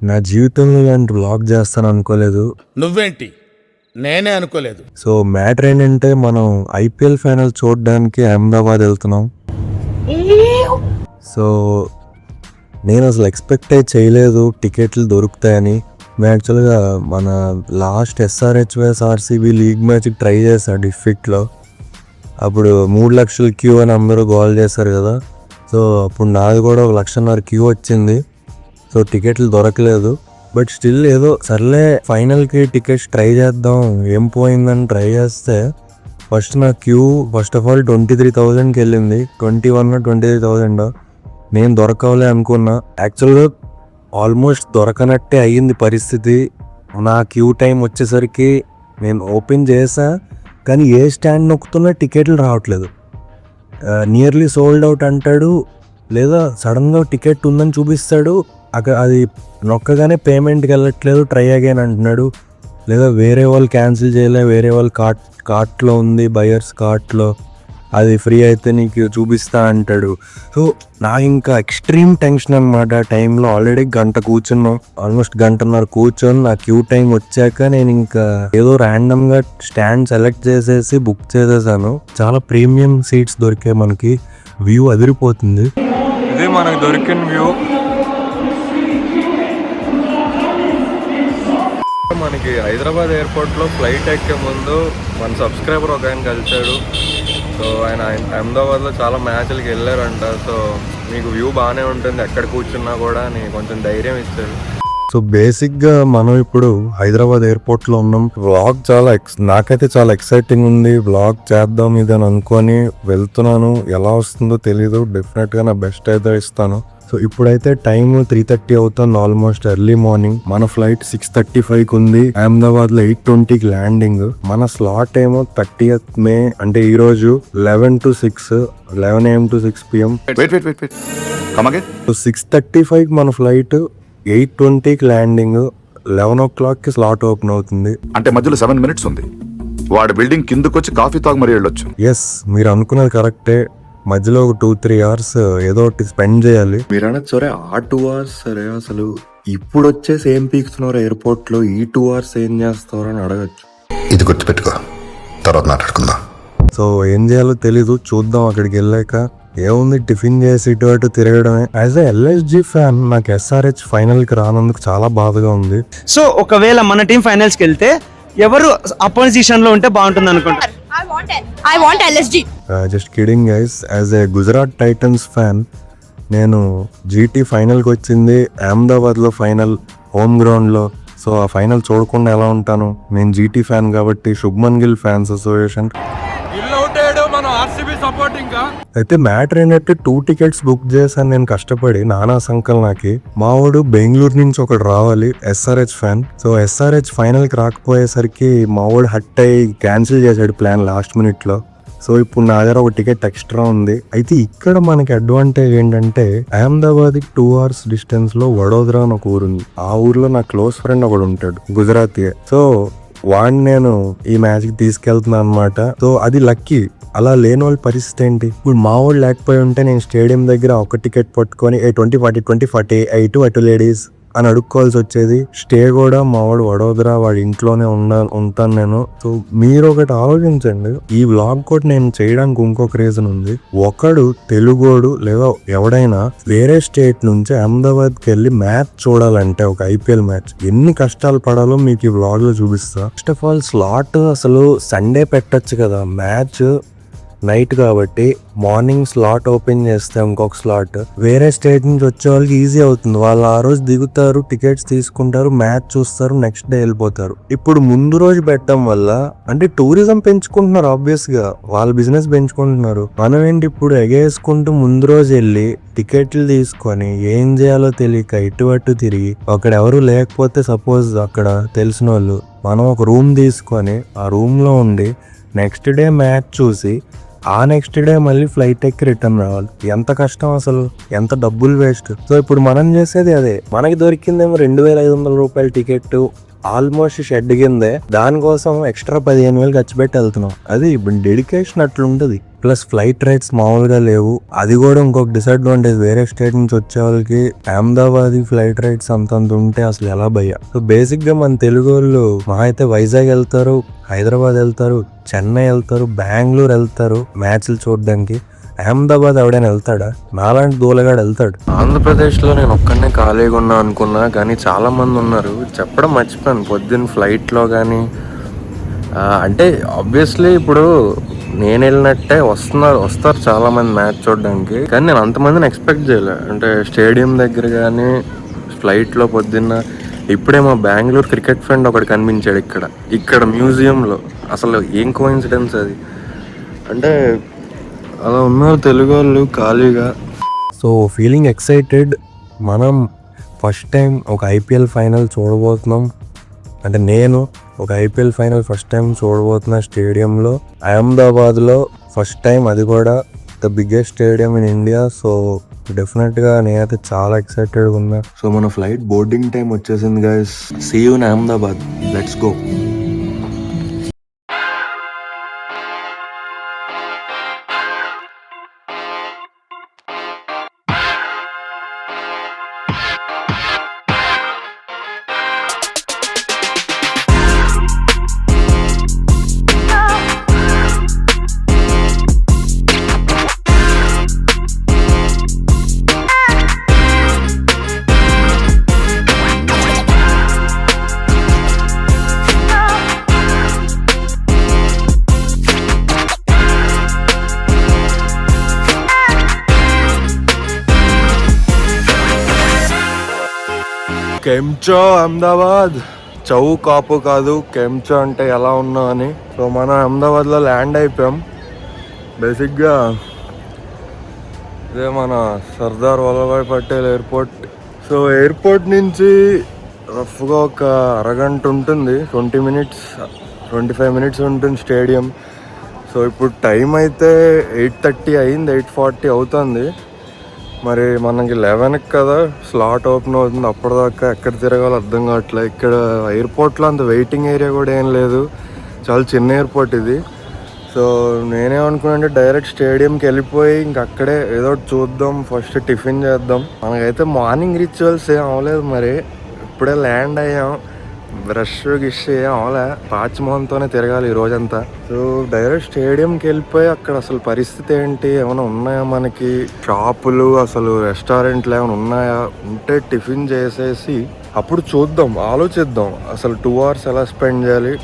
నా జీవితంలో ఇలాంటి వ్లాగ్ చేస్తాను అనుకోలేదు. నువ్వేంటి, నేనే అనుకోలేదు. సో మ్యాటర్ ఏంటంటే మనం ఐపీఎల్ ఫైనల్ చూడడానికి అహ్మదాబాద్ వెళ్తున్నాం. సో నేను అసలు ఎక్స్పెక్ట్ చేయలేదు టికెట్లు దొరుకుతాయని. మేము యాక్చువల్గా మన last SRH vs RCB league మ్యాచ్కి ట్రై చేశాను డిఫిక్ట్లో. అప్పుడు 3 లక్షల క్యూ అని అందరూ గోల్ చేశారు కదా. సో అప్పుడు నాది కూడా 1.5 లక్షల క్యూ వచ్చింది. సో టికెట్లు దొరకలేదు. బట్ స్టిల్ ఏదో సర్లే ఫైనల్కి టికెట్స్ ట్రై చేద్దాం, ఏం పోయిందని ట్రై చేస్తే ఫస్ట్ నా క్యూ ఫస్ట్ ఆఫ్ ఆల్ 23,000కి వెళ్ళింది. 23,000 నేను దొరకవలే అనుకున్నా. యాక్చువల్గా ఆల్మోస్ట్ దొరకనట్టే అయ్యింది పరిస్థితి. నా క్యూ టైం వచ్చేసరికి నేను ఓపెన్ చేసా, కానీ ఏ స్టాండ్ నొక్కుతున్నా టికెట్లు రావట్లేదు. నియర్లీ సోల్డ్ అవుట్ అంటాడు, లేదా సడన్గా టికెట్ ఉందని చూపిస్తాడు, అక్కడ అది నొక్కగానే పేమెంట్కి వెళ్ళట్లేదు, ట్రై అగైన్ అంటున్నాడు. లేదా వేరే వాళ్ళు క్యాన్సిల్ చేయలే, వేరే వాళ్ళు కార్ట్లో ఉంది, బయర్స్ కార్ట్లో, అది ఫ్రీ అయితే నీకు చూపిస్తా అంటాడు. సో నాకు ఇంకా ఎక్స్ట్రీమ్ టెన్షన్ అనమాట. టైంలో ఆల్రెడీ గంట కూర్చున్నాం, ఆల్మోస్ట్ 1.5 కూర్చొని నా క్యూ టైం వచ్చాక నేను ఇంకా ఏదో ర్యాండమ్గా స్టాండ్ సెలెక్ట్ చేసేసి బుక్ చేసేసాను. చాలా ప్రీమియం సీట్స్ దొరికాయి మనకి. వ్యూ అదిరిపోతుంది. ఇదే మనకు దొరికిన వ్యూ. మనకి హైదరాబాద్ ఎయిర్పోర్ట్లో ఫ్లైట్ ఎక్కే ముందు మన సబ్స్క్రైబర్ ఒక ఆయన కలిసాడు. సో ఆయన అహ్మదాబాద్లో చాలా మ్యాచ్లకి వెళ్ళారంట. సో మీకు వ్యూ బాగానే ఉంటుంది ఎక్కడ కూర్చున్నా కూడా అని కొంచెం ధైర్యం ఇచ్చాడు. సో బేసిక్గా మనం ఇప్పుడు హైదరాబాద్ ఎయిర్పోర్ట్లో ఉన్నాం. వ్లాగ్ నాకైతే చాలా ఎక్సైటింగ్ ఉంది. వ్లాగ్ చేద్దాం ఇది అని అనుకొని వెళ్తున్నాను. ఎలా వస్తుందో తెలీదు. డెఫినెట్గా నా బెస్ట్ అయితే ఇస్తాను. సో ఇప్పుడైతే టైం 3:30 అవుతుంది, ఆల్మోస్ట్ ఎర్లీ మార్నింగ్. మన ఫ్లైట్ 6:35కి ఉంది. అహ్మదాబాద్ లో 8:20కి ల్యాండింగ్. మన స్లాట్ ఏమో 30th May, అంటే ఈ రోజు 11 AM to 6 PM. 6:35కి మన ఫ్లైట్, 8:20కి ల్యాండింగ్, 11 o'clockకి స్లాట్ ఓపెన్ అవుతుంది. అంటే మధ్యలో 7 minutes ఉంది. వాడు బిల్డింగ్ కిందకొచ్చి కాఫీ తాగు మరి వెళ్ళొచ్చు. ఎస్, మీరు అనుకున్నది కరెక్టే. మధ్యలో ఒక 2-3 hours ఏదో ఒకటి స్పెండ్ చేయాలి. మీరు అనొచ్చు, సరే ఆ 2 hours సరే, అసలు ఇప్పుడు వచ్చేసి ఏం పీకుతున్నారు ఎయిర్పోర్ట్ లో, ఈ 2 hours ఏం చేస్తారు అని అడగచ్చు. ఇది గుర్తుపెట్టుకో, తర్వాత మాట్లాడుకుందాం. సో ఏం చేయాలో తెలీదు, చూద్దాం. అక్కడికి వెళ్ళాక ఏముంది, టిఫిన్ చేసి ఇటు అటు తిరగడమే. యాజ్ ఎ LSG ఫ్యాన్ నాకు SRH ఫైనల్ కి రానందుకు చాలా బాధగా ఉంది. సో ఒకవేళ మన టీం ఫైనల్స్ కి వెళ్తే ఎవరు అపోజిషన్ లో ఉంటే బాగుంటుంది అనుకుంటా? I want LSG. Just kidding guys. As a Gujarat Titans fan నేను GT ఫైనల్కి వచ్చింది అహ్మదాబాద్లో, ఫైనల్ హోమ్ గ్రౌండ్లో. సో ఆ ఫైనల్ చూడకుండా ఎలా ఉంటాను? నేను GT ఫ్యాన్ కాబట్టి శుభ్మన్ గిల్ ఫ్యాన్స్ అసోసియేషన్. అయితే మ్యాటర్ ఏంటంటే 2 tickets బుక్ చేశాను నేను కష్టపడి, నానా సంకలనాకి. మావాడు బెంగళూరు నుంచి ఒకడు రావాలి, SRH fan. So SRH final కి రాకపోయేసరికి మావాడు హట్ అయ్యి క్యాన్సిల్ చేశాడు ప్లాన్ లాస్ట్ మినిట్ లో. సో ఇప్పుడు నా దగ్గర ఒక టికెట్ ఎక్స్ట్రా ఉంది. అయితే ఇక్కడ మనకి అడ్వాంటేజ్ ఏంటంటే అహ్మదాబాద్ 2 hours డిస్టెన్స్ లో వడోదరా అని ఒక ఊరుంది. ఆ ఊర్లో నా క్లోజ్ ఫ్రెండ్ ఒకడు ఉంటాడు, గుజరాతీ. సో వాడిని నేను ఈ మ్యాచ్ కి తీసుకెళ్తున్నా అనమాట. సో అది లక్కీ. అలా లేని వాళ్ళ పరిస్థితి ఏంటి? ఇప్పుడు మా వాళ్ళు లేకపోయి ఉంటే నేను స్టేడియం దగ్గర ఒక టికెట్ పట్టుకొని 20-40 అటు లేడీస్ అని అడుక్కోవాల్సి వచ్చేది. స్టే కూడా మా వాడు వడోదరా, వాడి ఇంట్లోనే ఉంటాను నేను. సో మీరు ఒకటి ఆలోచించండి, ఈ వ్లాగ్ కూడా నేను చేయడానికి ఇంకొక రీజన్ ఉంది. ఒకడు తెలుగోడు లేదా ఎవడైనా వేరే స్టేట్ నుంచి అహ్మదాబాద్కి వెళ్ళి మ్యాచ్ చూడాలంటే, ఒక IPL మ్యాచ్, ఎన్ని కష్టాలు పడాలో మీకు ఈ వ్లాగ్ లో చూపిస్తా. ఫస్ట్ ఆఫ్ ఆల్ స్లాట్ అసలు సండే పెట్టచ్చు కదా, మ్యాచ్ నైట్ కాబట్టి మార్నింగ్ స్లాట్ ఓపెన్ చేస్తే ఇంకొక స్లాట్ వేరే స్టేట్ నుంచి వచ్చే వాళ్ళకి ఈజీ అవుతుంది. వాళ్ళు ఆ రోజు దిగుతారు, టికెట్స్ తీసుకుంటారు, మ్యాచ్ చూస్తారు, నెక్స్ట్ డే వెళ్ళిపోతారు. ఇప్పుడు ముందు రోజు పెట్టడం వల్ల అంటే టూరిజం పెంచుకుంటున్నారు, ఆబ్వియస్ గా వాళ్ళ బిజినెస్ పెంచుకుంటున్నారు. మనం ఏంటి ఇప్పుడు ఎగేసుకుంటూ ముందు రోజు వెళ్ళి టికెట్లు తీసుకొని ఏం చేయాలో తెలియక ఇటు అటు తిరిగి, అక్కడ ఎవరు లేకపోతే సపోజ్ అక్కడ తెలిసిన వాళ్ళు, మనం ఒక రూమ్ తీసుకొని ఆ రూమ్ లో ఉండి నెక్స్ట్ డే మ్యాచ్ చూసి ఆ నెక్స్ట్ డే మళ్ళీ ఫ్లైట్ ఎక్కి రిటర్న్ రావాలి. ఎంత కష్టం అసలు, ఎంత డబ్బులు వేస్ట్. సో ఇప్పుడు మనం చేసేది అదే. మనకి దొరికిందేమో 2,500 రూపాయల టికెట్, ఆల్మోస్ట్ షెడ్ కిందే. దానికోసం ఎక్స్ట్రా 15,000 ఖర్చు పెట్టి వెళ్తున్నాం. అది ఇప్పుడు డెడికేషన్ అట్లుంటది. ప్లస్ ఫ్లైట్ రైట్స్ మామూలుగా లేవు. అది కూడా ఇంకొక డిసడ్వాంటేజ్. వేరే స్టేట్ నుంచి వచ్చే వాళ్ళకి అహ్మదాబాద్ ఫ్లైట్ రైట్స్ అంతంత ఉంటే అసలు ఎలా భయ్యా. సో బేసిక్ గా మన తెలుగు వాళ్ళు మా అయితే వైజాగ్ వెళ్తారు, హైదరాబాద్ వెళ్తారు, చెన్నై వెళ్తారు, బెంగళూరు వెళ్తారు మ్యాచ్లు చూడడానికి. అహ్మదాబాద్ ఎవడైనా వెళ్తాడా? నాలాంటి దూలగాడు వెళ్తాడు. ఆంధ్రప్రదేశ్లో నేను ఒక్కడనే ఖాళీగా ఉన్నా అనుకున్నా, కానీ చాలా మంది ఉన్నారు. చెప్పడం మర్చిపోయాను, పొద్దున్న ఫ్లైట్లో కానీ అంటే ఆబ్వియస్లీ ఇప్పుడు నేను వెళ్ళినట్టే వస్తారు చాలా మంది మ్యాచ్ చూడడానికి, కానీ నేను అంతమందిని ఎక్స్పెక్ట్ చేయలే. అంటే స్టేడియం దగ్గర కానీ ఫ్లైట్లో పొద్దున్న ఇప్పుడే మా బెంగళూరు క్రికెట్ ఫ్రెండ్ ఒకటి కనిపించాడు ఇక్కడ మ్యూజియంలో. అసలు ఏం కోఇన్సిడెన్స్ అది. అంటే అలా ఉన్నారు తెలుగు వాళ్ళు ఖాళీగా. So feeling excited. మనం ఫస్ట్ టైం ఒక ఐపీఎల్ ఫైనల్ చూడబోతున్నాం. అంటే నేను ఒక ఐపీఎల్ ఫైనల్ ఫస్ట్ టైం చూడబోతున్నా స్టేడియంలో, అహ్మదాబాద్లో ఫస్ట్ టైం, అది కూడా the biggest stadium in India. So డెఫినెట్గా నేనైతే చాలా ఎక్సైటెడ్గా ఉన్నా. సో మన ఫ్లైట్ బోర్డింగ్ టైం వచ్చేసింది guys. See you in Ahmedabad. Let's go. కెంచో అహ్మదాబాద్. చౌ కాపు కాదు, కెంచో అంటే ఎలా ఉన్నా అని. సో మనం అహ్మదాబాద్లో ల్యాండ్ అయిపోయాం. బేసిక్గా ఇదే మన Sardar Vallabhbhai Patel airport. So airport నుంచి రఫ్గా ఒక అరగంట ఉంటుంది, 25 మినిట్స్ ఉంటుంది స్టేడియం. సో ఇప్పుడు టైం అయితే 8:30 అయింది, 8:40 అవుతుంది. మరి మనకి 11కి కదా స్లాట్ ఓపెన్ అవుతుంది. అప్పటిదాకా ఎక్కడ తిరగాలో అర్థం కావట్లే. ఇక్కడ ఎయిర్పోర్ట్లో అంత వెయిటింగ్ ఏరియా కూడా ఏం లేదు, చాలా చిన్న ఎయిర్పోర్ట్ ఇది. సో నేనేమనుకున్నానంటే డైరెక్ట్ స్టేడియంకి వెళ్ళిపోయి ఇంక అక్కడే ఏదో చూద్దాం, ఫస్ట్ టిఫిన్ చేద్దాం. మనకైతే మార్నింగ్ రిచువల్స్ ఏం అవ్వలేదు, మరి ఇప్పుడే ల్యాండ్ అయ్యాం. బ్రష్ గిష్ ఏం అవలే, పాచిమోహన్తోనే తిరగాలి ఈ రోజంతా. సో డైరెక్ట్ స్టేడియంకి వెళ్ళిపోయి అక్కడ అసలు పరిస్థితి ఏంటి, ఏమైనా ఉన్నాయా మనకి షాపులు, అసలు రెస్టారెంట్లు ఏమైనా ఉన్నాయా, ఉంటే టిఫిన్ చేసేసి అప్పుడు చూద్దాం, ఆలోచిద్దాం అసలు 2 hours ఎలా స్పెండ్ చేయాలి,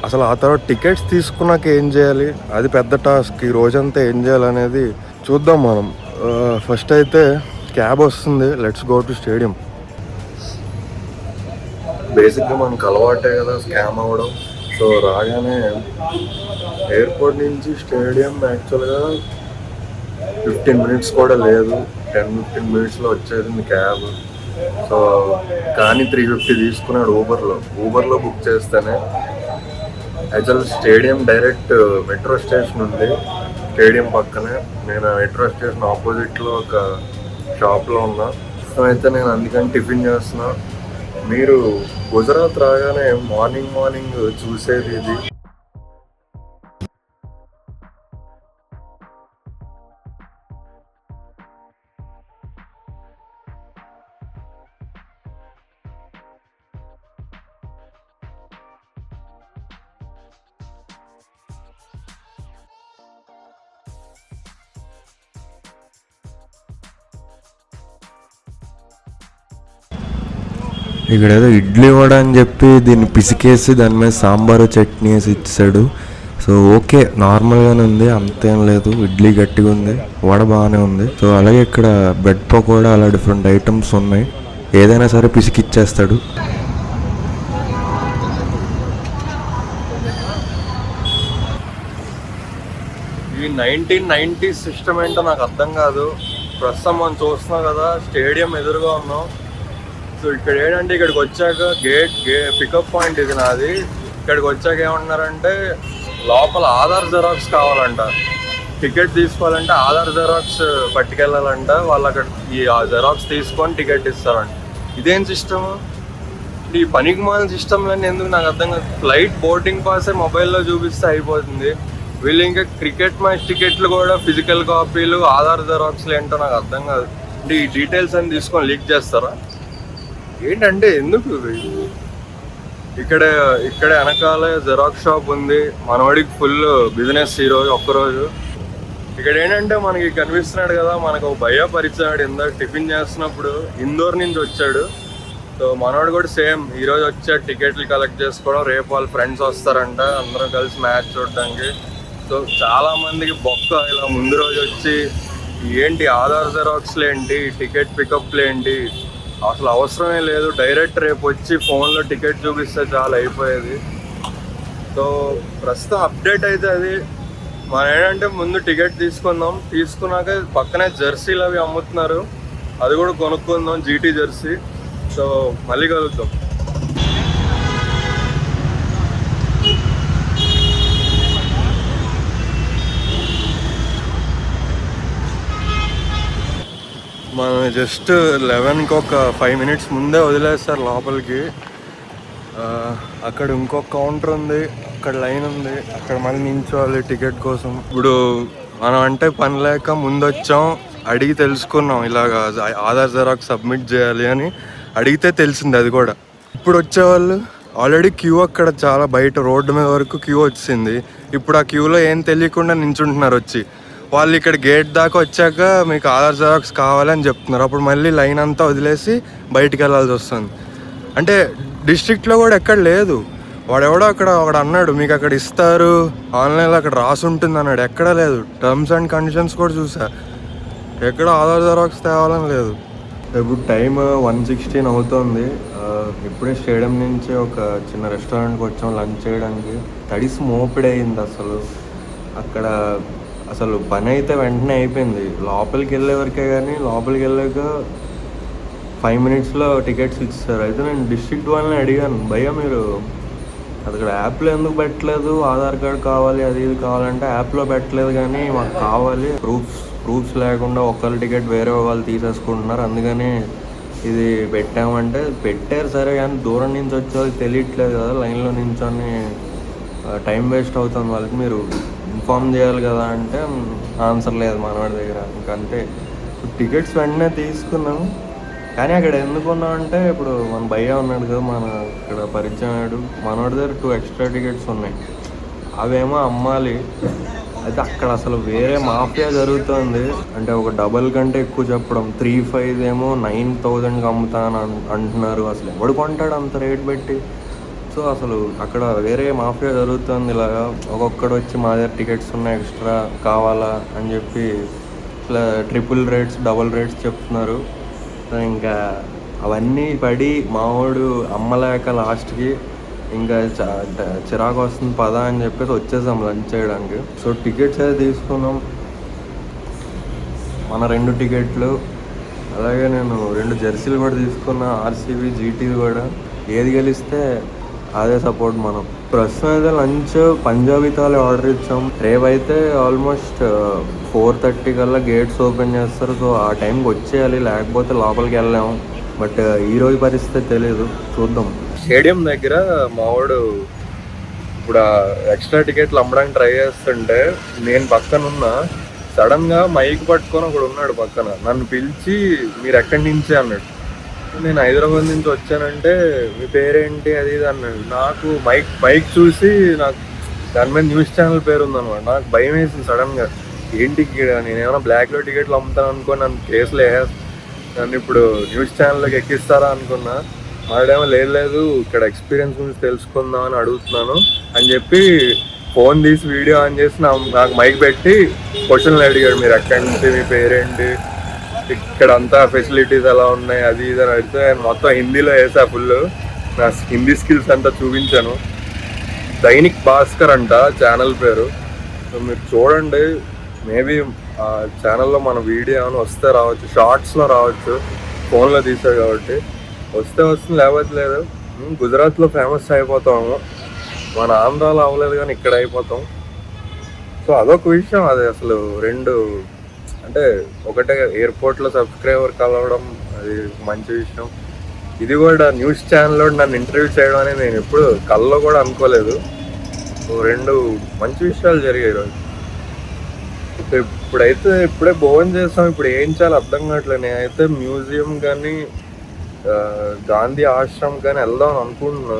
అసలు ఆ తర్వాత టికెట్స్ తీసుకున్నాక ఏం చేయాలి, అది పెద్ద టాస్క్. ఈ రోజంతా ఏం చేయాలనేది చూద్దాం మనం. ఫస్ట్ అయితే క్యాబ్ వస్తుంది, లెట్స్ గో టు స్టేడియం. బేసిక్గా మనకు అలవాటే కదా స్కామ్ అవ్వడం. సో రాగానే ఎయిర్పోర్ట్ నుంచి స్టేడియం యాక్చువల్గా 15 మినిట్స్ కూడా లేదు, 10-15 మినిట్స్లో వచ్చేది క్యాబ్. సో కానీ 350 తీసుకున్నాడు ఊబర్లో బుక్ చేస్తేనే. Actual stadium direct metro station ఉంది స్టేడియం పక్కనే. నేను మెట్రో స్టేషన్ ఆపోజిట్లో ఒక షాప్లో ఉన్నా. సో అయితే నేను అందుకని టిఫిన్ చేస్తున్నా. మీరు గుజరాత్ రాగానే మార్నింగ్ చూసేది ఇది. ఇక్కడ ఏదో ఇడ్లీ వడ అని చెప్పి దీన్ని పిసికేసి దాని మీద సాంబారు చట్నీ వేసి ఇచ్చాడు. సో ఓకే, నార్మల్గానే ఉంది, అంతేం లేదు. ఇడ్లీ గట్టిగా ఉంది, వడ బాగానే ఉంది. సో అలాగే ఇక్కడ బెడ్ పకోడా, అలా డిఫరెంట్ ఐటమ్స్ ఉన్నాయి. ఏదైనా సరే పిసికి ఇచ్చేస్తాడు. ఈ 1990s సిస్టమ్ ఏంటో నాకు అర్థం కాదు. ప్రస్తుతం మనం చూస్తున్నాం కదా, స్టేడియం ఎదురుగా ఉన్నాం. సో ఇక్కడ ఏంటంటే ఇక్కడికి వచ్చాక గేట్ పికప్ పాయింట్ ఇది నాది. ఇక్కడికి వచ్చాక ఏమంటున్నారంటే లోపల ఆధార్ జెరాక్స్ కావాలంట, టికెట్ తీసుకోవాలంటే ఆధార్ జెరాక్స్ పట్టుకెళ్ళాలంట. వాళ్ళు అక్కడ ఈ జెరాక్స్ తీసుకొని టికెట్ ఇస్తారంట. ఇదేం సిస్టమ్? ఈ పనికి మాలిన సిస్టమ్లన్నీ ఎందుకు నాకు అర్థం కాదు. ఫ్లైట్ బోర్డింగ్ పాసే మొబైల్లో చూపిస్తే అయిపోతుంది, వీళ్ళు ఇంకా క్రికెట్ మ్యాచ్ టికెట్లు కూడా ఫిజికల్ కాపీలు, ఆధార్ జెరాక్స్లు ఏంటో నాకు అర్థం కాదు. అంటే ఈ డీటెయిల్స్ అని తీసుకొని లీక్ చేస్తారా ఏంటంటే? ఎందుకు? ఇక్కడే వెనకాల జెరాక్స్ షాప్ ఉంది, మనవాడికి ఫుల్ బిజినెస్ ఈరోజు ఒక్కరోజు. ఇక్కడ ఏంటంటే మనకి కనిపిస్తున్నాడు కదా, మనకు ఒక భయ్య పరిచయాడు. ఇందాక టిఫిన్ చేస్తున్నప్పుడు ఇందోర్ నుంచి వచ్చాడు. సో మనవాడు కూడా సేమ్ ఈరోజు వచ్చాడు టికెట్లు కలెక్ట్ చేసుకోవడం. రేపు వాళ్ళ ఫ్రెండ్స్ వస్తారంట, అందరం కలిసి మ్యాచ్ చూడడానికి. సో చాలా మందికి బొక్క ఇలా ముందు రోజు వచ్చి ఏంటి ఆధార్ జెరాక్స్లు ఏంటి, టికెట్ పికప్లు ఏంటి, అసలు అవసరమే లేదు, డైరెక్ట్ రేపు వచ్చి ఫోన్లో టికెట్ చూపిస్తే చాలా అయిపోయేది. సో ప్రస్తుతం అప్డేట్ అయితే అది. మనం ఏంటంటే ముందు టికెట్ తీసుకున్నాక పక్కనే జెర్సీలు అవి అమ్ముతున్నారు, అది కూడా కొనుక్కుందాం, జీటీ జెర్సీ. సో మళ్ళీ కలుద్దాం. మనం జస్ట్ 11కి ఒక 5 minutes ముందే వదిలేస్తారు లోపలికి. అక్కడ ఇంకొక కౌంటర్ ఉంది, అక్కడ లైన్ ఉంది, అక్కడ మళ్ళీ నించోవాలి టికెట్ కోసం. ఇప్పుడు మనం అంటే పని లేక ముందు వచ్చాం, అడిగి తెలుసుకున్నాం ఇలాగా ఆధార్ జెరాక్స్ సబ్మిట్ చేయాలి అని. అడిగితే తెలిసింది అది కూడా. ఇప్పుడు వచ్చేవాళ్ళు ఆల్రెడీ క్యూ అక్కడ చాలా బయట రోడ్డు మీద వరకు క్యూ వచ్చింది. ఇప్పుడు ఆ క్యూలో ఏం తెలియకుండా నించుంటున్నారు వచ్చి. వాళ్ళు ఇక్కడ గేట్ దాకా వచ్చాక మీకు ఆధార్ జెరాక్స్ కావాలని చెప్తున్నారు. అప్పుడు మళ్ళీ లైన్ అంతా వదిలేసి బయటికి వెళ్ళాల్సి వస్తుంది. అంటే డిస్ట్రిక్ట్లో కూడా ఎక్కడ లేదు. వాడెవడో అక్కడ ఒకడు అన్నాడు మీకు అక్కడ ఇస్తారు ఆన్లైన్లో అక్కడ రాసి ఉంటుంది అన్నాడు. ఎక్కడా లేదు. టర్మ్స్ అండ్ కండిషన్స్ కూడా చూసా, ఎక్కడ ఆధార్ జెరాక్స్ తేవాలని లేదు. ఇప్పుడు టైం 1:16 అవుతుంది. ఇప్పుడే స్టేడియం నుంచి ఒక చిన్న రెస్టారెంట్కి వచ్చాం లంచ్ చేయడానికి. తడిసి మోపిడి అయింది అసలు. అక్కడ అసలు పని అయితే వెంటనే అయిపోయింది. లోపలికి వెళ్ళే వరకే, కానీ లోపలికి వెళ్ళాక 5 minutesలో టికెట్స్ ఇచ్చారు. అయితే నేను డిస్ట్రిక్ట్ వాళ్ళని అడిగాను, భయ్యా మీరు అక్కడ యాప్లో ఎందుకు పెట్టలేదు, ఆధార్ కార్డ్ కావాలి అది ఇది కావాలంటే యాప్లో పెట్టలేదు కానీ మాకు కావాలి, ప్రూఫ్స్ లేకుండా ఒక్కళ్ళ టికెట్ వేరే వాళ్ళు తీసేసుకుంటున్నారు, అందుకని ఇది పెట్టామంటే పెట్టారు. సరే కానీ దూరం నుంచి వచ్చే వాళ్ళకి తెలియట్లేదు కదా, లైన్లో నించొని టైం వేస్ట్ అవుతుంది వాళ్ళకి, మీరు ఇన్ఫామ్ చేయాలి కదా అంటే ఆన్సర్ లేదు మనవాడి దగ్గర. ఇంకంతే టికెట్స్ వెంటనే తీసుకున్నాము. కానీ అక్కడ ఎందుకున్నాం అంటే ఇప్పుడు మన భయ్య ఉన్నాడు కదా, మన ఇక్కడ పరిచయం, మనవాడి దగ్గర 2 extra టికెట్స్ ఉన్నాయి, అవేమో అమ్మాలి. అయితే అక్కడ అసలు వేరే మాఫియా జరుగుతుంది. అంటే ఒక డబల్ కంటే ఎక్కువ చెప్పడం, 3,500 ఏమో 9,000కి అమ్ముతాను అంటున్నారు. అసలు ఎవడు కొంటాడు అంత రేట్ పెట్టి? సో అసలు అక్కడ వేరే మాఫియా జరుగుతుంది. ఇలాగా ఒక్కొక్కడు వచ్చి మా దగ్గర టికెట్స్ ఉన్నాయి ఎక్స్ట్రా కావాలా అని చెప్పి ఇట్లా ట్రిపుల్ రేట్స్ డబల్ రేట్స్ చెప్తున్నారు. ఇంకా అవన్నీ పడి మావాడు అమ్మలేక లాస్ట్కి ఇంకా చిరాకు వస్తుంది పదా అని చెప్పేసి వచ్చేసాం లంచ్ చేయడానికి. సో టికెట్స్ అయితే తీసుకున్నాం, మన 2 టికెట్లు, అలాగే నేను 2 జెర్సీలు కూడా తీసుకున్నా, ఆర్సీబీ జీటీ కూడా. ఏది గెలిస్తే అదే సపోర్ట్ మనం. ప్రస్తుతం అయితే లంచ్ పంజాబీ థాలీ ఆర్డర్ ఇచ్చాం. రేపైతే ఆల్మోస్ట్ 4:30 కల్లా గేట్స్ ఓపెన్ చేస్తారు. సో ఆ టైంకి వచ్చేయాలి, లేకపోతే లోపలికి వెళ్ళాము. బట్ ఈరోజు పరిస్థితి తెలియదు, చూద్దాం. స్టేడియం దగ్గర మావాడు ఇప్పుడు ఎక్స్ట్రా టికెట్లు అమ్మడానికి ట్రై చేస్తుంటే నేను పక్కనున్నా, సడన్గా మైక్ పట్టుకొని ఒకడు ఉన్నాడు పక్కన, నన్ను పిలిచి మీరు ఎక్కడి నుంచి అన్నాడు. నేను హైదరాబాద్ నుంచి వచ్చానంటే మీ పేరేంటి అది ఇది అన్నాడు. నాకు మైక్ చూసి నాకు దాని మీద న్యూస్ ఛానల్ పేరు ఉందన్నమాట. నాకు భయం వేసింది సడన్గా, ఏంటి నేనేమైనా బ్లాక్లో టికెట్లు అమ్ముతాను అనుకో, నన్ను కేసులు నన్ను ఇప్పుడు న్యూస్ ఛానల్లోకి ఎక్కిస్తారా అనుకున్నా. వాడేమో లేదు ఇక్కడ ఎక్స్పీరియన్స్ గురించి తెలుసుకుందాం అని అడుగుతున్నాను అని చెప్పి ఫోన్ తీసి వీడియో ఆన్ చేసి నాకు మైక్ పెట్టి క్వశ్చన్లు అడిగాడు, మీరు ఎక్కడి నుంచి, మీ పేరేంటి, ఇక్కడ అంతా ఫెసిలిటీస్ ఎలా ఉన్నాయి అది ఇది అని అడిగితే మొత్తం హిందీలో వేసా ఫుల్. నా హిందీ స్కిల్స్ అంతా చూపించాను. దైనిక్ భాస్కర్ అంట ఛానల్ పేరు. సో మీరు చూడండి, మేబీ ఆ ఛానల్లో మన వీడియో అని వస్తే రావచ్చు, షార్ట్స్లో రావచ్చు, ఫోన్లో తీసాడు కాబట్టి వస్తే వస్తుంది, లేకపోతే లేదు. గుజరాత్లో ఫేమస్ అయిపోతాము, మన ఆంధ్రాలో అవ్వలేదు కానీ ఇక్కడ అయిపోతాం. సో అదొక విషయం. అది అసలు 2 అంటే ఒకటే ఎయిర్పోర్ట్లో సబ్స్క్రైబర్ కలవడం అది మంచి విషయం. ఇది కూడా న్యూస్ ఛానల్లో నన్ను ఇంటర్వ్యూ చేయడం అనేది నేను ఎప్పుడు కల్లో కూడా అనుకోలేదు. రెండు మంచి విషయాలు జరిగాయి ఈరోజు. ఇప్పుడే భోజనం చేస్తాం, ఇప్పుడు ఏం చేయాలో అర్థం కావట్లేదు. నేనైతే మ్యూజియం కానీ గాంధీ ఆశ్రమం కానీ వెళ్దాం అనుకుంటున్నా.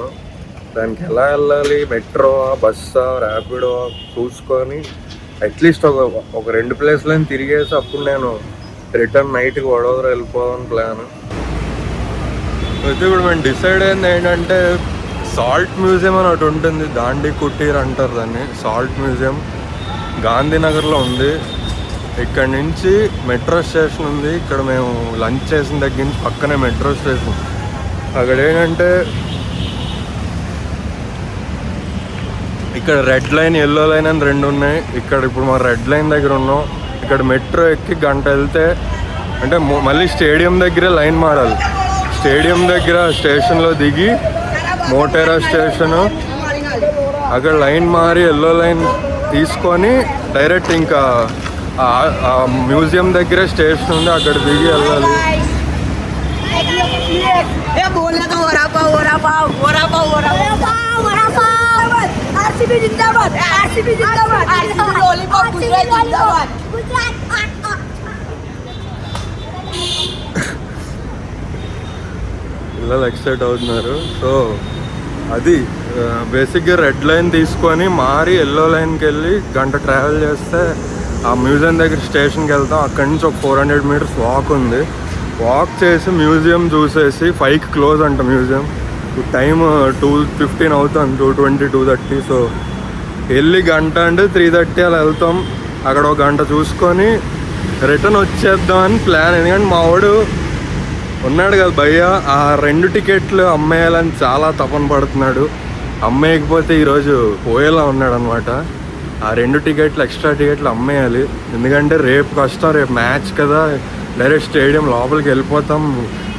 దానికి ఎలా వెళ్ళాలి, మెట్రో బస్సా ర్యాపిడో చూసుకొని అట్లీస్ట్ ఒక 2 ప్లేస్లను తిరిగేసి అప్పుడు నేను రిటర్న్ నైట్కి వడోదర వెళ్ళిపోవాలని ప్లాన్. అయితే ఇప్పుడు మేము డిసైడ్ అయింది ఏంటంటే సాల్ట్ మ్యూజియం అని ఒకటి ఉంటుంది, దాండి కుటీర్ అంటారు దాన్ని. సాల్ట్ మ్యూజియం గాంధీనగర్లో ఉంది. ఇక్కడ నుంచి మెట్రో స్టేషన్ ఉంది. ఇక్కడ మేము లంచ్ చేసిన దగ్గర నుంచి పక్కనే మెట్రో స్టేషన్. అక్కడ ఏంటంటే ఇక్కడ రెడ్ లైన్, ఎల్లో లైన్ అని 2 ఉన్నాయి. ఇక్కడ ఇప్పుడు మా రెడ్ లైన్ దగ్గర ఉన్నాం. ఇక్కడ మెట్రో ఎక్కి గంట వెళ్తే అంటే మళ్ళీ స్టేడియం దగ్గరే లైన్ మారాలి. స్టేడియం దగ్గర స్టేషన్లో దిగి మోటేరా స్టేషను, అక్కడ లైన్ మారి ఎల్లో లైన్ తీసుకొని డైరెక్ట్ ఇంకా మ్యూజియం దగ్గరే స్టేషన్ ఉంది, అక్కడ దిగి వెళ్ళాలి. పిల్లలు ఎక్సైట్ అవుతున్నారు. సో అది బేసిక్గా రెడ్ లైన్ తీసుకొని మారి ఎల్లో లైన్కి వెళ్ళి గంట ట్రావెల్ చేస్తే ఆ మ్యూజియం దగ్గర స్టేషన్కి వెళ్తాం. అక్కడి నుంచి ఒక 400 మీటర్స్ వాక్ ఉంది. వాక్ చేసి మ్యూజియం చూసేసి 5కి క్లోజ్ అంట మ్యూజియం. టైం 2:15 అవుతుంది, 2:20, 2:30. సో వెళ్ళి గంట అంటే 3:30 అలా వెళ్తాం. అక్కడ ఒక గంట చూసుకొని రిటర్న్ వచ్చేద్దామని ప్లాన్. ఎందుకంటే మా వాడు ఉన్నాడు కదా భయ్య, ఆ 2 టికెట్లు అమ్మేయాలని చాలా తపన పడుతున్నాడు. అమ్మేయకపోతే ఈరోజు పోయేలా ఉన్నాడు అనమాట. ఆ 2 టికెట్లు ఎక్స్ట్రా టికెట్లు అమ్మేయాలి. ఎందుకంటే రేపు కష్టం, రేపు మ్యాచ్ కదా, డైరెక్ట్ స్టేడియం లోపలికి వెళ్ళిపోతాం,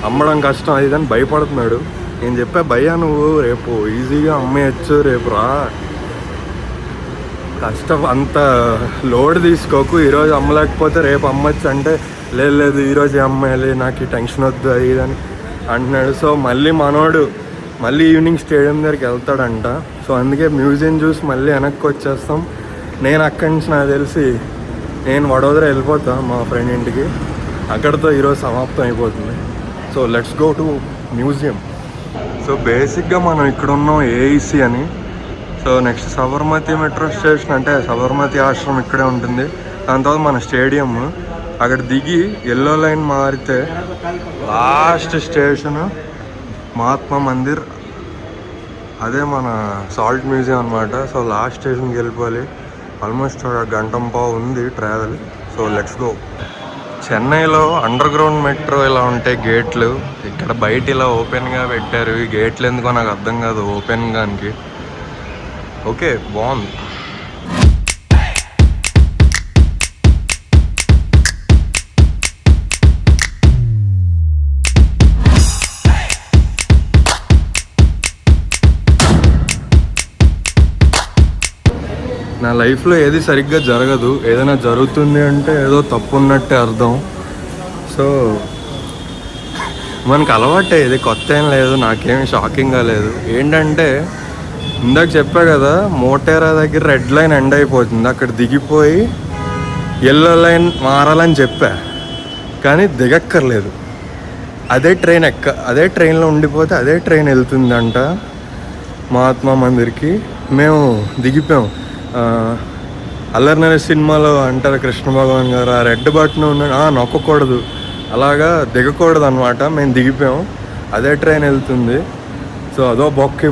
అమ్మడం కష్టం అది అని భయపడుతున్నాడు. నేను చెప్పా భయ్యా నువ్వు రేపు ఈజీగా అమ్మేయచ్చు, రేపు రా, కష్టం అంత లోడ్ తీసుకోకు, ఈరోజు అమ్మలేకపోతే రేపు అమ్మచ్చు అంటే లేదు ఈరోజు అమ్మాయి నాకు ఈ టెన్షన్ వద్దు అది అని అంటున్నాడు. సో మళ్ళీ మనోడు మళ్ళీ ఈవినింగ్ స్టేడియం దగ్గరికి వెళ్తాడంట. సో అందుకే మ్యూజియం చూసి మళ్ళీ వెనక్కి వచ్చేస్తాం. నేను అక్కడి నుంచి నాకు తెలిసి నేను వడోదర వెళ్ళిపోతా మా ఫ్రెండ్ ఇంటికి. అక్కడితో ఈరోజు సమాప్తం అయిపోతుంది. So let's go to museum. So బేసిక్గా మనం ఇక్కడ ఉన్నాం ఏఈసి అని. So next Sabarmati metro station అంటే సబర్మతి ఆశ్రమం ఇక్కడే ఉంటుంది. దాని తర్వాత మన స్టేడియం. అక్కడ దిగి ఎల్లో లైన్ మారితే లాస్ట్ స్టేషన్ మహాత్మా మందిర్, అదే మన సాల్ట్ మ్యూజియం అనమాట. సో లాస్ట్ స్టేషన్కి వెళ్ళిపోవాలి. ఆల్మోస్ట్ ఒక 1.5 గంట ఉంది ట్రావెల్. So let's go. చెన్నైలో అండర్ గ్రౌండ్ మెట్రో ఇలా ఉంటాయి గేట్లు, ఇక్కడ బయట ఇలా ఓపెన్గా పెట్టారు. ఈ గేట్లు ఎందుకో నాకు అర్థం కాదు ఓపెన్గానికి. ఓకే బాగుంది. నా లైఫ్లో ఏది సరిగ్గా జరగదు, ఏదైనా జరుగుతుంది అంటే ఏదో తప్పు ఉన్నట్టే అర్థం. సో మనకు అలవాటే, ఇది కొత్త ఏం లేదు, నాకేమి షాకింగ్గా లేదు. ఏంటంటే ఇందాక చెప్పా కదా మోటేరా దగ్గర రెడ్ లైన్ ఎండ్ అయిపోతుంది, అక్కడ దిగిపోయి ఎల్లో లైన్ మారాలని చెప్పా, కానీ దిగక్కర్లేదు. అదే ట్రైన్లో ఉండిపోతే అదే ట్రైన్ వెళ్తుందంట మహాత్మా మందిర్కి. మేము దిగిపోయాం. అల్లరి సినిమాలో అంటారు కృష్ణ భగవాన్ గారు, ఆ రెడ్ బటన్ ఉన్నాడు నొక్కకూడదు, అలాగా దిగకూడదు అనమాట. మేము దిగిపోయాం, అదే ట్రైన్ వెళ్తుంది. సో అదో బొక్క.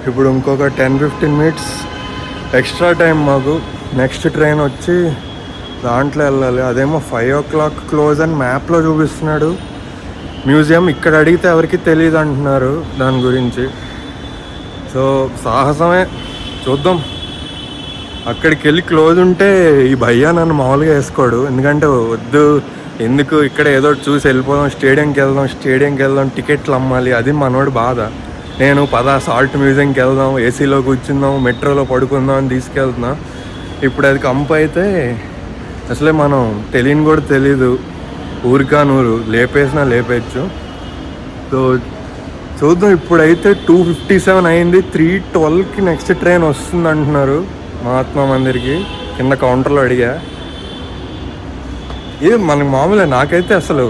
ఇప్పుడు ఇంకొక 10-15 మినిట్స్ ఎక్స్ట్రా టైం మాకు. నెక్స్ట్ ట్రైన్ వచ్చి దాంట్లో వెళ్ళాలి. అదేమో 5 o'clock క్లోజ్ అని మ్యాప్లో చూపిస్తున్నాడు. మ్యూజియం ఇక్కడ అడిగితే ఎవరికి తెలియదు అంటున్నారు దాని గురించి. సో సాహసమే, చూద్దాం. అక్కడికి వెళ్ళి క్లోజ్ ఉంటే ఈ భయ్యా నన్ను మామూలుగా వేసుకోడు. ఎందుకంటే వద్దు, ఎందుకు ఇక్కడ ఏదో చూసి వెళ్ళిపోదాం, స్టేడియంకి వెళ్దాం, టికెట్లు అమ్మాలి, అది మనోడు బాధ. నేను సాల్ట్ మ్యూజియంకి వెళ్దాం, ఏసీలో కూర్చుందాం, మెట్రోలో పడుకుందాం అని తీసుకెళ్తున్నా. ఇప్పుడు అది కంప్ అయితే అసలే మనం తెలియని కూడా తెలీదు, ఊరికా నూరు లేపేసినా లేపేయచ్చు. సో చూద్దాం. ఇప్పుడైతే 2:57 అయింది. 3:12కి నెక్స్ట్ ట్రైన్ వస్తుంది అంటున్నారు మహాత్మా మందిర్కి. కింద కౌంటర్లో అడిగా. ఇది మనకి మామూలే. నాకైతే అసలు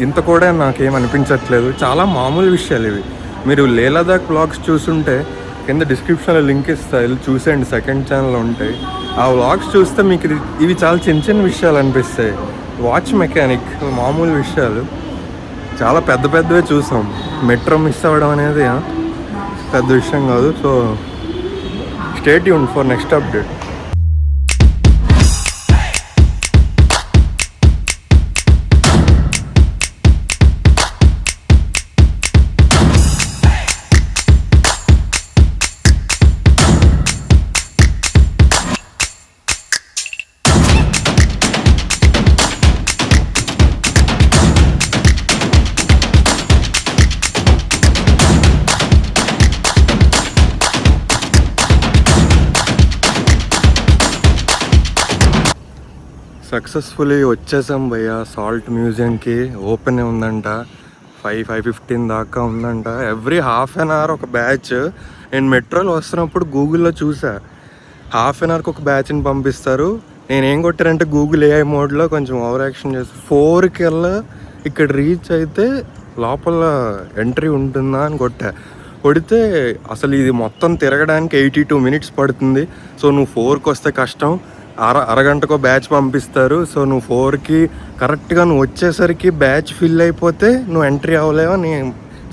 ఇంత కూడా నాకేం అనిపించట్లేదు. చాలా మామూలు విషయాలు ఇవి. మీరు లేహ్ లదాఖ్ వ్లాగ్స్ చూస్తుంటే కింద డిస్క్రిప్షన్లో లింక్ ఇస్తాయి, వెళ్ళి చూసేయండి. సెకండ్ ఛానల్లో ఉంటాయి. ఆ వ్లాగ్స్ చూస్తే మీకు ఇవి చాలా చిన్న చిన్న విషయాలు అనిపిస్తాయి. వాచ్ మెకానిక్ మామూలు విషయాలు, చాలా పెద్దవే చూసాం. మెట్రో మిస్ అవ్వడం అనేది పెద్ద విషయం కాదు. So stay tuned for next update. Successfully వచ్చేసాం భయ్య. సాల్ట్ మ్యూజియంకి ఓపెన్ ఉందంట. 5:15 దాకా ఉందంట. ఎవ్రీ హాఫ్ అన్ అవర్ ఒక బ్యాచ్. నేను మెట్రోలో వస్తున్నప్పుడు గూగుల్లో చూసా, హాఫ్ అన్ అవర్కి ఒక బ్యాచ్ని పంపిస్తారు. నేనేం కొట్టానంటే గూగుల్ ఏఐ మోడ్లో కొంచెం ఓవర్ యాక్షన్ చేసి 4కి ఇక్కడ రీచ్ అయితే లోపల ఎంట్రీ ఉంటుందా అని కొడితే అసలు ఇది మొత్తం తిరగడానికి 82 minutes పడుతుంది. సో నువ్వు 4కి వస్తే కష్టం, అరగంటకో బ్యాచ్ పంపిస్తారు. సో నువ్వు 4కి కరెక్ట్గా నువ్వు వచ్చేసరికి బ్యాచ్ ఫిల్ అయిపోతే నువ్వు ఎంట్రీ అవ్వలేవని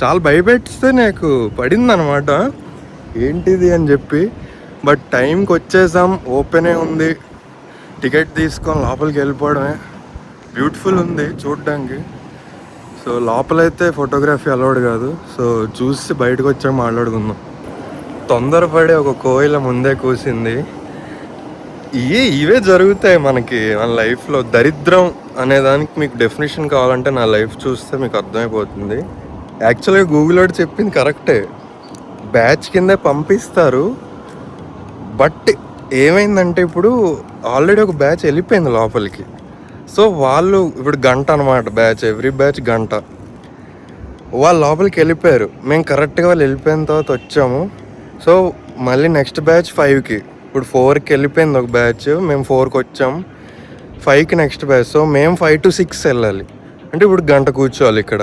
చాలా భయపెట్టిస్తే నాకు పడింది అనమాట, ఏంటిది అని చెప్పి. బట్ టైంకి వచ్చేసాం. ఓపెనే ఉంది. టికెట్ తీసుకొని లోపలికి వెళ్ళిపోవడమే. బ్యూటిఫుల్ ఉంది చూడడానికి. సో లోపలైతే ఫోటోగ్రఫీ అలౌడ్ కాదు. సో చూసి బయటకు వచ్చాక మాట్లాడుకుందాం. తొందరపడి ఒక కోయిల ముందే కూసింది. ఇవే జరుగుతాయి మనకి మన లైఫ్లో. దరిద్రం అనేదానికి మీకు డెఫినేషన్ కావాలంటే నా లైఫ్ చూస్తే మీకు అర్థమైపోతుంది. యాక్చువల్గా గూగుల్ వాడు చెప్పింది కరెక్టే, బ్యాచ్ కిందే పంపిస్తారు. బట్ ఏమైందంటే ఇప్పుడు ఆల్రెడీ ఒక బ్యాచ్ వెళ్ళిపోయింది లోపలికి. సో వాళ్ళు ఇప్పుడు గంట అనమాట బ్యాచ్, ఎవ్రీ బ్యాచ్ గంట. వాళ్ళు లోపలికి వెళ్ళిపోయారు. మేము కరెక్ట్గా వాళ్ళు వెళ్ళిపోయిన తర్వాత వచ్చాము. సో మళ్ళీ నెక్స్ట్ బ్యాచ్ 5కి. ఇప్పుడు 4కి వెళ్ళిపోయింది ఒక బ్యాచ్, మేము 4కి వచ్చాం. 5కి నెక్స్ట్ బ్యాచ్. సో మేము 5 to 6 వెళ్ళాలి. అంటే ఇప్పుడు గంట కూర్చోవాలి ఇక్కడ.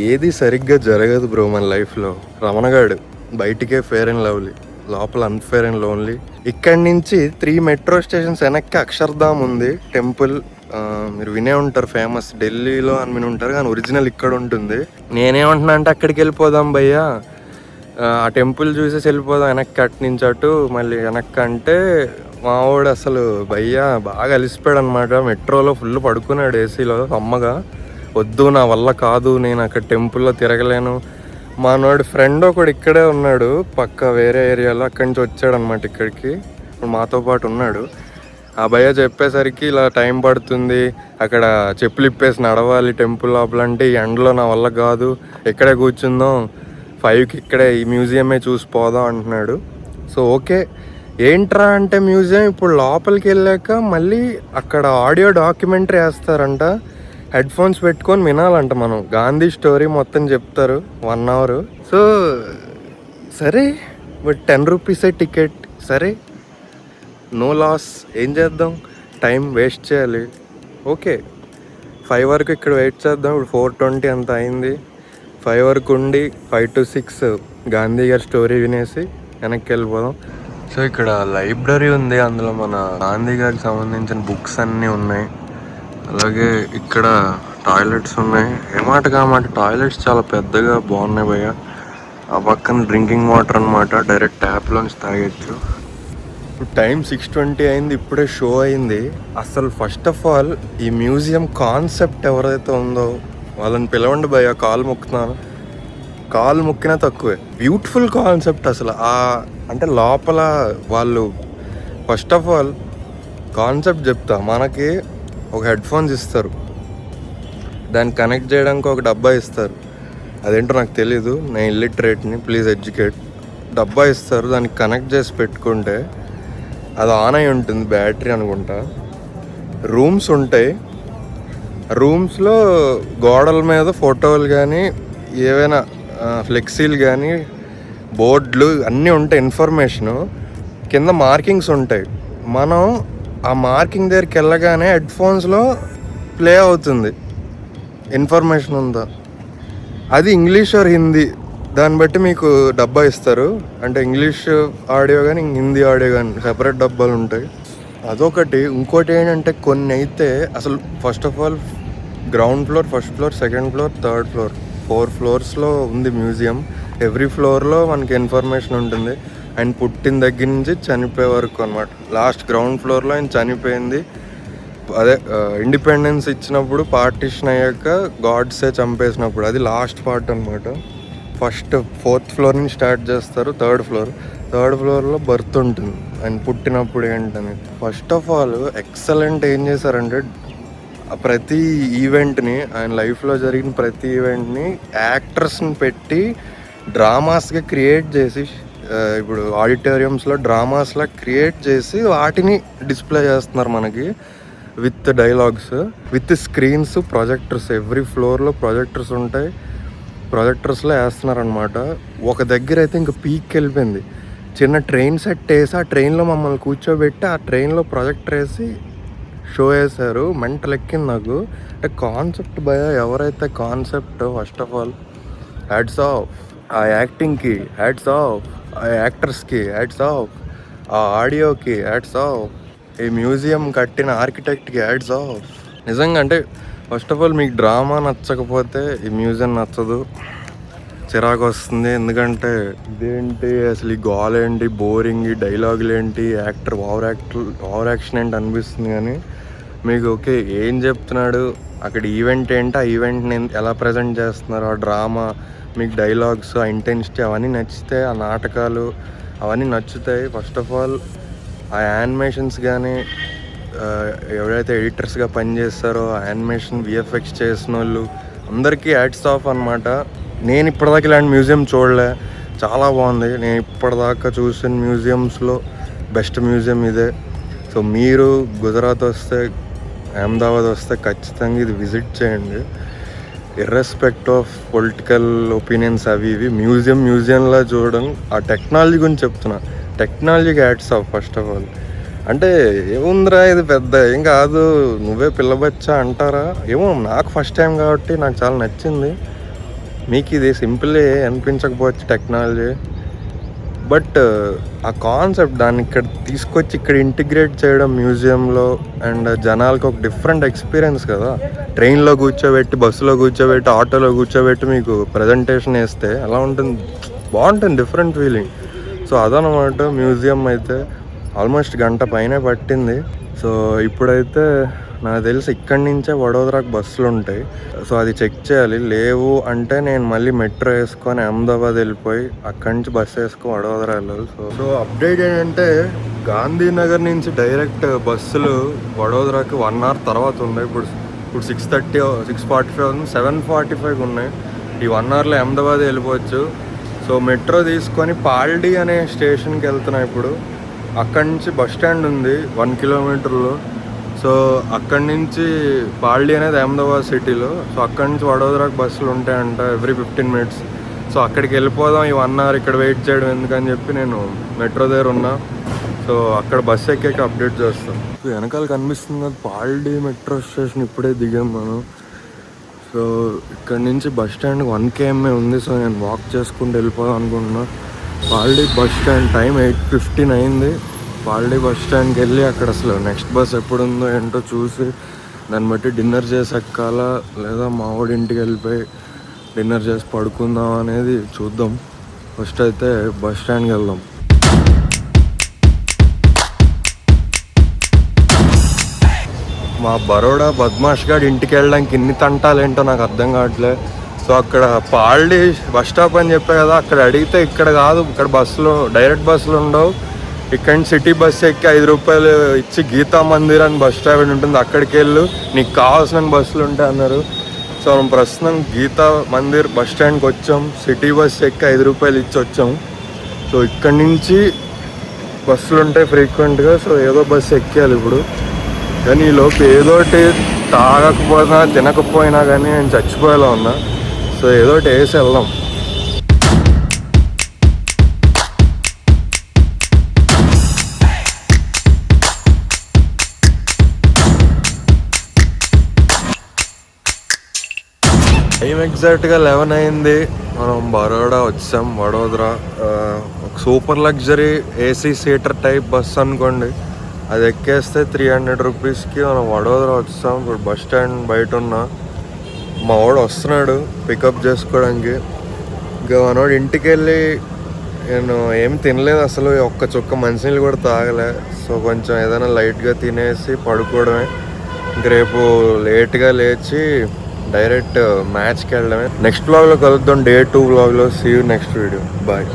ఏది సరిగ్గా జరగదు బ్రో మన లైఫ్లో. రమణగాడు బయటికే ఫేర్ అండ్ లవ్లీ, లోపల అన్ఫేర్ అండ్ లోన్లీ. ఇక్కడి నుంచి 3 మెట్రో స్టేషన్స్ వెనక్కి అక్షర్ధామ్ ఉంది టెంపుల్. మీరు వినే ఉంటారు, ఫేమస్ ఢిల్లీలో అని విని ఉంటారు, కానీ ఒరిజినల్ ఇక్కడ ఉంటుంది. నేనేమంటున్నా అంటే అక్కడికి వెళ్ళిపోదాం భయ్యా, ఆ టెంపుల్ చూసేసి వెళ్ళిపోదాం వెనక్కి, అటు నుంచి అటు మళ్ళీ వెనక్కి అంటే మావాడు అసలు భయ్యా బాగా అలిసిపోయాడు అనమాట. మెట్రోలో ఫుల్ పడుకున్నాడు ఏసీలో అమ్మగా. వద్దు నా వల్ల కాదు, నేను అక్కడ టెంపుల్లో తిరగలేను. మనోడు ఫ్రెండ్ ఒకడు ఇక్కడే ఉన్నాడు పక్క వేరే ఏరియాలో, అక్కడి నుంచి వచ్చాడు అనమాట ఇక్కడికి, మాతో పాటు ఉన్నాడు. ఆ భయ్య చెప్పేసరికి ఇలా టైం పడుతుంది, అక్కడ చెప్పులు ఇప్పేసి నడవాలి టెంపుల్ లోపల అంటే, ఈ ఎండలో నా వల్ల కాదు, ఇక్కడే కూర్చుందాం 5కి ఇక్కడే ఈ మ్యూజియమే చూసిపోదాం అంటున్నాడు. So okay. ఏంట్రా అంటే మ్యూజియం ఇప్పుడు లోపలికి వెళ్ళాక మళ్ళీ అక్కడ ఆడియో డాక్యుమెంటరీ వేస్తారంట. హెడ్ ఫోన్స్ పెట్టుకొని వినాలంట మనం. గాంధీ స్టోరీ మొత్తం చెప్తారు 1 hour. సో సరే, బట్ 10 rupees టికెట్. సరే, నో లాస్. ఏం చేద్దాం, టైం వేస్ట్ చేయాలి. ఓకే, 5 వరకు ఇక్కడ వెయిట్ చేద్దాం. ఇప్పుడు 4:20 అంత అయింది. 5 వరకు ఉండి 5 to 6 గాంధీ గారి స్టోరీ వినేసి వెనక్కి వెళ్ళిపోదాం. సో ఇక్కడ లైబ్రరీ ఉంది, అందులో మన గాంధీ గారికి సంబంధించిన బుక్స్ అన్నీ ఉన్నాయి. అలాగే ఇక్కడ టాయిలెట్స్ ఉన్నాయి. ఏమాట కామాట టాయిలెట్స్ చాలా పెద్దగా బాగున్నాయి భయ్య. ఆ పక్కన డ్రింకింగ్ వాటర్ అనమాట, డైరెక్ట్ ట్యాప్లోంచి తాగొచ్చు. ఇప్పుడు టైం 6:20 అయింది. ఇప్పుడే షో అయింది. అసలు ఫస్ట్ ఆఫ్ ఆల్ ఈ మ్యూజియం కాన్సెప్ట్ ఎవరైతే ఉందో వాళ్ళని పిలవండి భయ్య, కాలు మొక్కుతున్నాను. కాలు మొక్కినా తక్కువే. బ్యూటిఫుల్ కాన్సెప్ట్ అసలు. అంటే లోపల వాళ్ళు ఫస్ట్ ఆఫ్ ఆల్ కాన్సెప్ట్ చెప్తా. మనకి ఒక హెడ్ ఫోన్స్ ఇస్తారు, దాన్ని కనెక్ట్ చేయడానికి ఒక డబ్బా ఇస్తారు. అదేంటో నాకు తెలీదు, నేను ఇల్లిటరేట్ని, ప్లీజ్ ఎడ్యుకేట్. డబ్బా ఇస్తారు, దానికి కనెక్ట్ చేసి పెట్టుకుంటే అది ఆన్ అయి ఉంటుంది, బ్యాటరీ అనుకుంటా. రూమ్స్ ఉంటాయి, రూమ్స్లో గోడల మీద ఫోటోలు కానీ ఏవైనా ఫ్లెక్సీలు కానీ బోర్డులు అన్నీ ఉంటాయి, ఇన్ఫర్మేషను కింద మార్కింగ్స్ ఉంటాయి. మనం ఆ మార్కింగ్ దగ్గరికి వెళ్ళగానే హెడ్ ఫోన్స్లో ప్లే అవుతుంది ఇన్ఫర్మేషన్ ఉందా, అది ఇంగ్లీష్ ఆర్ హిందీ, దాన్ని బట్టి మీకు డబ్బా ఇస్తారు. అంటే ఇంగ్లీష్ ఆడియో కానీ హిందీ ఆడియో కానీ సెపరేట్ డబ్బాలు ఉంటాయి. అదొకటి. ఇంకోటి ఏంటంటే కొన్ని అయితే అసలు first of all ground floor, first floor, second floor, third floor, 4 ఫ్లోర్స్లో ఉంది మ్యూజియం. ఎవ్రీ ఫ్లోర్లో మనకి ఇన్ఫర్మేషన్ ఉంటుంది. ఆయన పుట్టిన దగ్గర నుంచి చనిపోయే వరకు అనమాట. లాస్ట్ గ్రౌండ్ ఫ్లోర్లో ఆయన చనిపోయింది అదే ఇండిపెండెన్స్ ఇచ్చినప్పుడు, పార్టిషన్ అయ్యాక గాడ్సే చంపేసినప్పుడు, అది లాస్ట్ పార్ట్ అనమాట. ఫస్ట్ 4th ఫ్లోర్ నుంచి స్టార్ట్ చేస్తారు. థర్డ్ ఫ్లోర్లో బర్త్ ఉంటుంది ఆయన పుట్టినప్పుడు ఏంటని. ఫస్ట్ ఆఫ్ ఆల్ ఎక్సలెంట్ ఏం చేశారంటే ప్రతి ఈవెంట్ని, ఆయన లైఫ్లో జరిగిన ప్రతి ఈవెంట్ని యాక్టర్స్ని పెట్టి డ్రామాస్గా క్రియేట్ చేసి, ఇప్పుడు ఆడిటోరియంస్లో డ్రామాస్లా క్రియేట్ చేసి వాటిని డిస్ప్లే చేస్తున్నారు మనకి with dialogues, with screens, projectors. Every ఫ్లోర్లో ప్రొజెక్టర్స్ ఉంటాయి. ప్రొజెక్టర్స్లో వేస్తున్నారు అనమాట. ఒక దగ్గర అయితే ఇంకా పీక్కి వెళ్ళిపోయింది. చిన్న ట్రైన్ సెట్ వేసి ఆ ట్రైన్లో మమ్మల్ని కూర్చోబెట్టి ఆ ట్రైన్లో ప్రొజెక్టర్ వేసి షో వేశారు. మెంటల్ ఎక్కింది నాకు. అంటే కాన్సెప్ట్ భయ, ఎవరైతే concept first of all hats off ఆ యాక్టింగ్కి, హ్యాట్స్ ఆఫ్ ఆ యాక్టర్స్కి, హ్యాట్స్ ఆఫ్ ఆ ఆడియోకి, హ్యాట్స్ ఆఫ్ ఈ మ్యూజియం కట్టిన ఆర్కిటెక్ట్కి, హ్యాట్స్ ఆఫ్. నిజంగా అంటే ఫస్ట్ ఆఫ్ ఆల్ మీకు డ్రామా నచ్చకపోతే ఈ మ్యూజియం నచ్చదు, చిరాకు వస్తుంది. ఎందుకంటే ఇదేంటి అసలు, ఈ గోల్ ఏంటి, బోరింగ్, ఈ డైలాగులు ఏంటి, ఓవర్ యాక్షన్ ఏంటి అనిపిస్తుంది. కానీ మీకు ఓకే ఏం చెప్తున్నాడు, అక్కడ ఈవెంట్ ఏంటి, ఆ ఈవెంట్ని ఎలా ప్రజెంట్ చేస్తున్నారు, ఆ డ్రామా, మీకు డైలాగ్స్, ఆ ఇంటెన్సిటీ అవన్నీ నచ్చితే, ఆ నాటకాలు అవన్నీ నచ్చుతాయి. ఫస్ట్ ఆఫ్ ఆల్ ఆ యానిమేషన్స్ కానీ, ఎవరైతే ఎడిటర్స్గా పనిచేస్తారో యానిమేషన్ విఎఫ్ఎక్స్ చేసిన వాళ్ళు అందరికీ హ్యాట్స్ ఆఫ్ అనమాట. నేను ఇప్పటిదాకా ఇలాంటి మ్యూజియం చూడలే, చాలా బాగుంది. నేను ఇప్పటిదాకా చూసిన మ్యూజియంస్లో బెస్ట్ మ్యూజియం ఇదే. సో మీరు గుజరాత్ వస్తే, అహ్మదాబాద్ వస్తే ఖచ్చితంగా ఇది విజిట్ చేయండి. ఇర్రెస్పెక్ట్ ఆఫ్ పొలిటికల్ ఒపీనియన్స్ అవి ఇవి, మ్యూజియంలా చూడడం. ఆ టెక్నాలజీ గురించి చెప్తున్నా, టెక్నాలజీకి hats off first of all. అంటే ఏముందిరా ఇది పెద్ద ఏం కాదు, నువ్వే పిల్లబచ్చా అంటారా ఏమో, నాకు ఫస్ట్ టైం కాబట్టి నాకు చాలా నచ్చింది. మీకు ఇది సింపుల్లే అనిపించకపోవచ్చు టెక్నాలజీ, బట్ ఆ కాన్సెప్ట్ దాన్ని ఇక్కడ తీసుకొచ్చి ఇక్కడ ఇంటిగ్రేట్ చేయడం మ్యూజియంలో, అండ్ జనాలకు ఒక డిఫరెంట్ ఎక్స్పీరియన్స్ కదా. ట్రైన్లో కూర్చోబెట్టి, బస్సులో కూర్చోబెట్టి, ఆటోలో కూర్చోబెట్టి మీకు ప్రజెంటేషన్ వేస్తే ఎలా ఉంటుంది, బాగుంటుంది, డిఫరెంట్ ఫీలింగ్. సో అదనమాట మ్యూజియం. అయితే ఆల్మోస్ట్ గంట పైనే పట్టింది. సో ఇప్పుడైతే నాకు తెలిసి ఇక్కడి నుంచే వడోదరాకు బస్సులు ఉంటాయి. సో అది చెక్ చేయాలి. లేవు అంటే నేను మళ్ళీ మెట్రో వేసుకొని అహ్మదాబాద్ వెళ్ళిపోయి అక్కడి నుంచి బస్సు వేసుకొని వడోదర వెళ్ళాలి. సో అప్డేట్ ఏంటంటే గాంధీనగర్ నుంచి డైరెక్ట్ బస్సులు వడోదరాకి 1 hour తర్వాత ఉన్నాయి. ఇప్పుడు 6:30, 6:45 ఉంది, 7:45 ఉన్నాయి. ఈ 1 hourలో అహ్మదాబాద్ వెళ్ళిపోవచ్చు. సో మెట్రో తీసుకొని పాల్డీ అనే స్టేషన్కి వెళ్తున్నా ఇప్పుడు. అక్కడి నుంచి బస్ స్టాండ్ ఉంది 1 kilometerలో. సో అక్కడి నుంచి పాల్డీ అనేది అహ్మదాబాద్ సిటీలో. సో అక్కడి నుంచి వడోదరాకు బస్సులు ఉంటాయంట ఎవ్రీ 15 minutes. సో అక్కడికి వెళ్ళిపోదాం, ఈ 1 hour ఇక్కడ వెయిట్ చేయడం ఎందుకని చెప్పి నేను మెట్రో దగ్గర ఉన్నా. సో అక్కడ బస్సు ఎక్కాక అప్డేట్ చేస్తాం. వెనకాల కనిపిస్తుంది కదా పాల్డీ మెట్రో స్టేషన్, ఇప్పుడే దిగాం మనం. సో ఇక్కడ నుంచి బస్ స్టాండ్ 1 km ఉంది. సో నేను వాక్ చేసుకుంటూ వెళ్ళిపోదాం అనుకుంటున్నా. పాల్డీ బస్ స్టాండ్ టైం 8:15 అయింది. పాల్డీ బస్ స్టాండ్కి వెళ్ళి అక్కడ అసలు నెక్స్ట్ బస్ ఎప్పుడు ఉందో ఏంటో చూసి దాన్ని బట్టి డిన్నర్ చేసి ఎక్కాలా, లేదా మా వాడి ఇంటికి వెళ్ళిపోయి డిన్నర్ చేసి పడుకుందాం అనేది చూద్దాం. ఫస్ట్ అయితే బస్ స్టాండ్కి వెళ్దాం. మా బరోడా బద్మాష్ గారి ఇంటికి వెళ్ళడానికి ఇన్ని తంటాలు ఏంటో నాకు అర్థం కావట్లే. సో అక్కడ పాల్డీ బస్ స్టాప్ అని చెప్పే కదా, అక్కడ అడిగితే ఇక్కడ కాదు, ఇక్కడ బస్సులు డైరెక్ట్ బస్సులు ఉండవు, ఇక్కడ నుంచి సిటీ బస్సు ఎక్కి 5 రూపాయలు ఇచ్చి గీతా మందిర్ అని బస్ స్టాప్ ఉంటుంది, అక్కడికి వెళ్ళు, నీకు కావాల్సిన బస్సులు ఉంటాయి అన్నారు. సో మనం ప్రస్తుతం గీతా మందిర్ బస్ స్టాండ్కి వచ్చాం. సిటీ బస్సు ఎక్కి 5 రూపాయలు ఇచ్చి వచ్చాం. సో ఇక్కడి నుంచి బస్సులు ఉంటాయి ఫ్రీక్వెంట్గా. సో ఏదో బస్సు ఎక్కేయాలి ఇప్పుడు. కానీ ఈలోపు ఏదోటి తాగకపోయినా తినకపోయినా కానీ నేను చచ్చిపోయేలా ఉన్నా. సో ఏదో ఒకటి వేసి వెళ్దాం. టైం ఎగ్జాక్ట్గా 11 అయింది. మనం బరోడా వచ్చాం, వడోదరా. ఒక super luxury AC seater type bus అనుకోండి. అది ఎక్కేస్తే 300 రూపీస్కి మనం వడోదరా వచ్చాం. ఇప్పుడు బస్ స్టాండ్ బయట ఉన్నా. మా వాడు వస్తున్నాడు పికప్ చేసుకోవడానికి. ఇంకా మనోడు ఇంటికి వెళ్ళి నేను ఏం తినలేదు అసలు, ఒక్క చుక్క మంచినీళ్ళు కూడా తాగలే. సో కొంచెం ఏదైనా లైట్గా తినేసి పడుకోవడమే. ఇంక రేపు లేట్గా లేచి డైరెక్ట్ మ్యాచ్కి వెళ్ళడమే. నెక్స్ట్ వ్లాగ్లో కలుద్దాం, Day 2 వ్లాగ్లో. See you next video. Bye.